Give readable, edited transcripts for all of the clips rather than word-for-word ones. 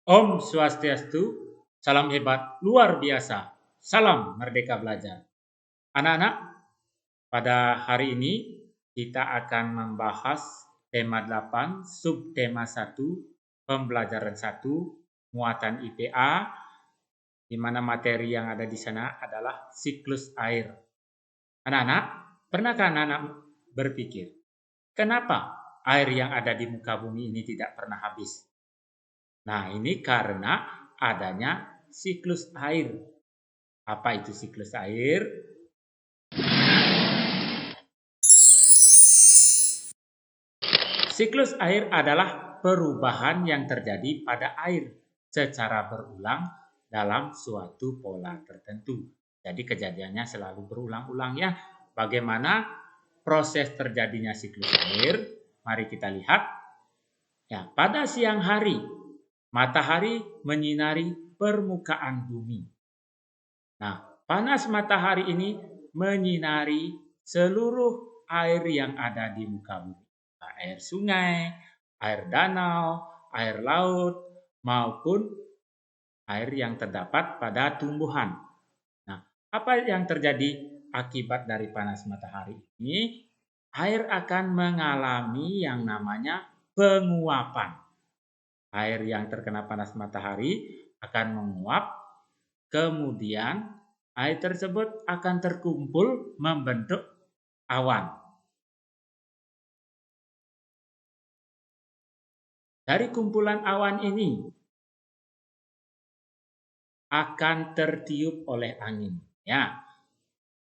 Om Swastiastu, salam hebat luar biasa, salam merdeka belajar. Anak-anak, pada hari ini kita akan membahas tema 8, subtema 1, pembelajaran 1, muatan IPA, di mana materi yang ada di sana adalah siklus air. Anak-anak, pernahkah anak-anak berpikir, kenapa air yang ada di muka bumi ini tidak pernah habis? Nah, ini karena adanya siklus air. Apa itu siklus air? Siklus air adalah perubahan yang terjadi pada air secara berulang dalam suatu pola tertentu. Jadi kejadiannya selalu berulang-ulang ya. Bagaimana proses terjadinya siklus air? Mari kita lihat. Ya, pada siang hari, matahari menyinari permukaan bumi. Nah, panas matahari ini menyinari seluruh air yang ada di muka bumi. Air sungai, air danau, air laut, maupun air yang terdapat pada tumbuhan. Nah, apa yang terjadi akibat dari panas matahari ini? Air akan mengalami yang namanya penguapan. Air yang terkena panas matahari akan menguap, kemudian air tersebut akan terkumpul membentuk awan. Dari kumpulan awan ini akan tertiup oleh angin, ya,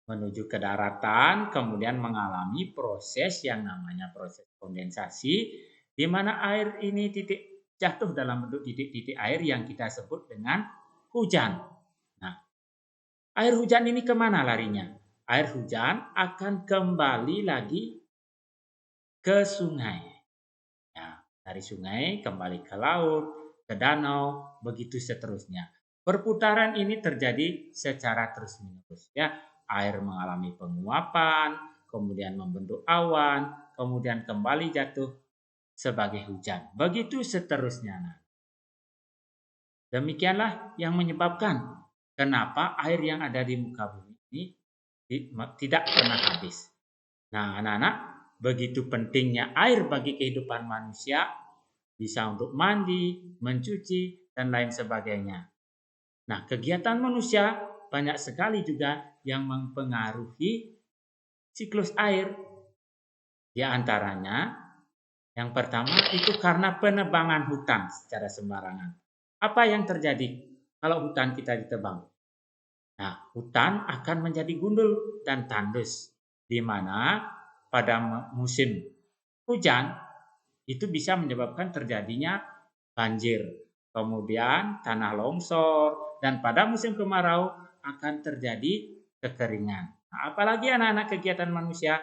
menuju ke daratan, kemudian mengalami proses yang namanya proses kondensasi, di mana air ini jatuh dalam bentuk titik-titik air yang kita sebut dengan hujan. Nah, air hujan ini kemana larinya? Air hujan akan kembali lagi ke sungai. Ya, dari sungai kembali ke laut, ke danau, begitu seterusnya. Perputaran ini terjadi secara terus-menerus. Ya, air mengalami penguapan, kemudian membentuk awan, kemudian kembali jatuh sebagai hujan. Begitu seterusnya. Demikianlah yang menyebabkan kenapa air yang ada di muka bumi ini tidak pernah habis. Nah, anak-anak, begitu pentingnya air bagi kehidupan manusia, bisa untuk mandi, mencuci, dan lain sebagainya. Nah, kegiatan manusia banyak sekali juga yang mempengaruhi siklus air. Di antaranya, yang pertama itu karena penebangan hutan secara sembarangan. Apa yang terjadi kalau hutan kita ditebang? Nah, hutan akan menjadi gundul dan tandus, di mana pada musim hujan itu bisa menyebabkan terjadinya banjir, kemudian tanah longsor, dan pada musim kemarau akan terjadi kekeringan. Nah, apalagi anak-anak kegiatan manusia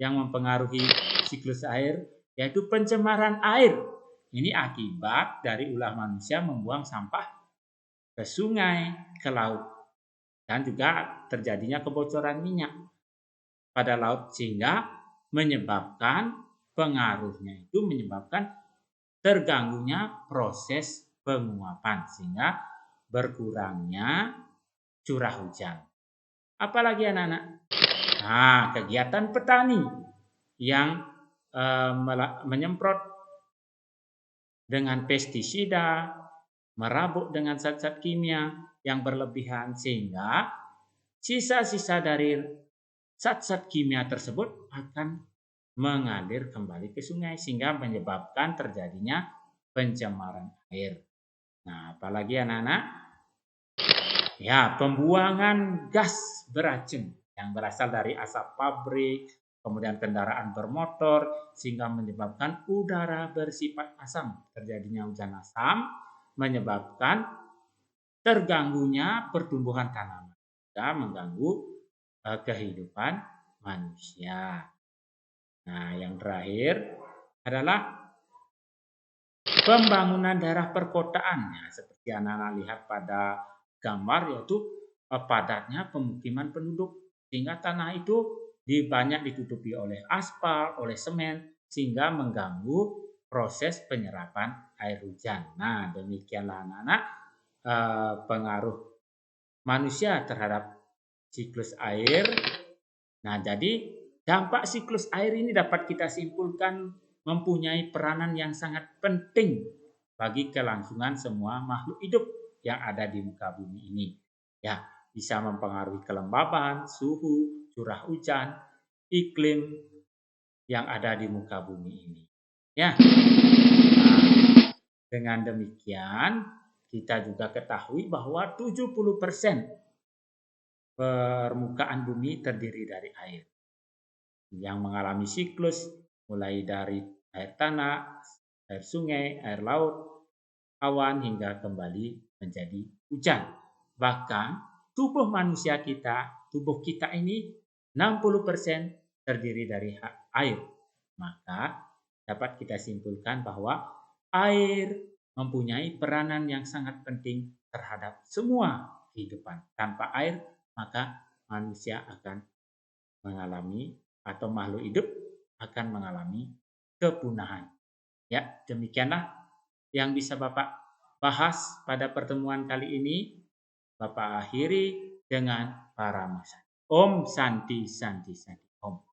yang mempengaruhi siklus air, yaitu pencemaran air. Ini akibat dari ulah manusia membuang sampah ke sungai, ke laut, dan juga terjadinya kebocoran minyak pada laut sehingga menyebabkan pengaruhnya itu menyebabkan terganggunya proses penguapan sehingga berkurangnya curah hujan. Apalagi anak-anak? Nah, kegiatan petani yang menyemprot dengan pestisida, merabuk dengan zat-zat kimia yang berlebihan sehingga sisa-sisa dari zat-zat kimia tersebut akan mengalir kembali ke sungai sehingga menyebabkan terjadinya pencemaran air. Nah, apalagi anak-anak? Ya, pembuangan gas beracun yang berasal dari asap pabrik, kemudian kendaraan bermotor sehingga menyebabkan udara bersifat asam. Terjadinya hujan asam menyebabkan terganggunya pertumbuhan tanaman dan mengganggu kehidupan manusia. Nah, yang terakhir adalah pembangunan daerah perkotaan. Ya, seperti anak-anak lihat pada gambar, yaitu padatnya pemukiman penduduk sehingga tanah itu banyak ditutupi oleh aspal, oleh semen sehingga mengganggu proses penyerapan air hujan. Nah, demikianlah anak-anak pengaruh manusia terhadap siklus air. Nah, jadi dampak siklus air ini dapat kita simpulkan mempunyai peranan yang sangat penting bagi kelangsungan semua makhluk hidup yang ada di muka bumi ini. Ya, bisa mempengaruhi kelembaban, suhu, curah hujan, iklim yang ada di muka bumi ini. Ya. Nah, dengan demikian kita juga ketahui bahwa 70% permukaan bumi terdiri dari air yang mengalami siklus mulai dari air tanah, air sungai, air laut, awan hingga kembali menjadi hujan. Bahkan tubuh manusia kita, tubuh kita ini 60% terdiri dari air. Maka dapat kita simpulkan bahwa air mempunyai peranan yang sangat penting terhadap semua kehidupan. Tanpa air, maka manusia akan mengalami atau makhluk hidup akan mengalami kepunahan. Ya, demikianlah yang bisa Bapak bahas pada pertemuan kali ini. Bapak akhiri dengan para Om Santi Santi Santi Om.